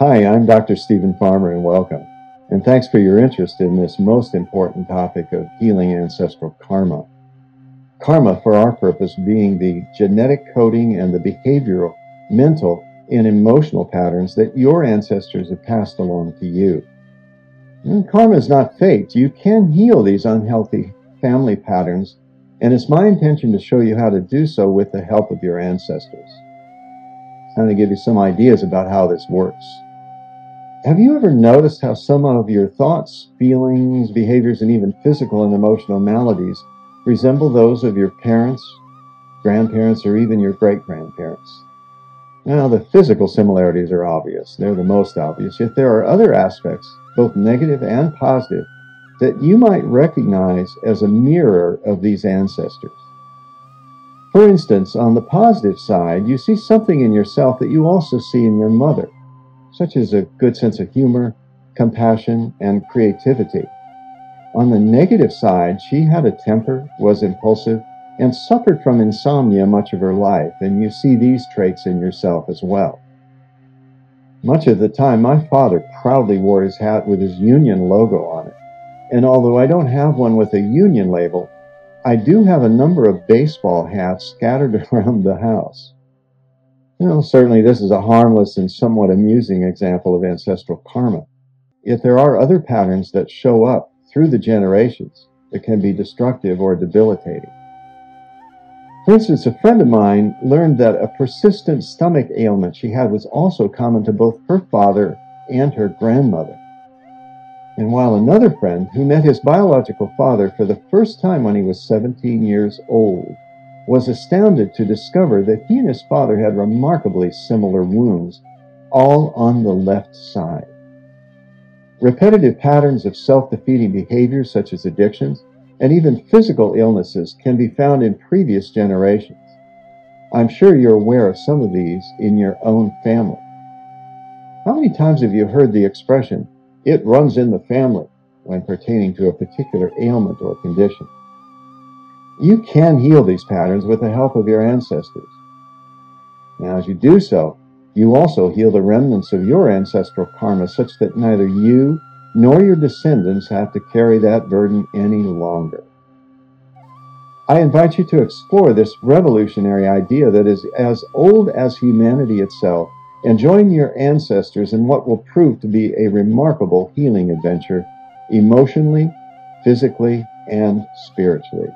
Hi, I'm Dr. Stephen Farmer, and welcome. And thanks for your interest in this most important topic of healing ancestral karma. Karma, for our purpose, being the genetic coding and the behavioral, mental, and emotional patterns that your ancestors have passed along to you. And karma is not fate. You can heal these unhealthy family patterns, and it's my intention to show you how to do so with the help of your ancestors. I'm going to give you some ideas about how this works. Have you ever noticed how some of your thoughts, feelings, behaviors, and even physical and emotional maladies resemble those of your parents, grandparents, or even your great-grandparents? Now, the physical similarities are obvious. They're the most obvious, yet there are other aspects, both negative and positive, that you might recognize as a mirror of these ancestors. For instance, on the positive side, you see something in yourself that you also see in your mother, such as a good sense of humor, compassion, and creativity. On the negative side, she had a temper, was impulsive, and suffered from insomnia much of her life, and you see these traits in yourself as well. Much of the time, my father proudly wore his hat with his Union logo on it, and although I don't have one with a Union label, I do have a number of baseball hats scattered around the house. Certainly this is a harmless and somewhat amusing example of ancestral karma. Yet there are other patterns that show up through the generations that can be destructive or debilitating. For instance, a friend of mine learned that a persistent stomach ailment she had was also common to both her father and her grandmother. And while another friend, who met his biological father for the first time when he was 17 years old, was astounded to discover that he and his father had remarkably similar wounds, all on the left side. Repetitive patterns of self-defeating behaviors such as addictions and even physical illnesses can be found in previous generations. I'm sure you're aware of some of these in your own family. How many times have you heard the expression, "It runs in the family," when pertaining to a particular ailment or condition? You can heal these patterns with the help of your ancestors. Now, as you do so, you also heal the remnants of your ancestral karma such that neither you nor your descendants have to carry that burden any longer. I invite you to explore this revolutionary idea that is as old as humanity itself and join your ancestors in what will prove to be a remarkable healing adventure, emotionally, physically, and spiritually.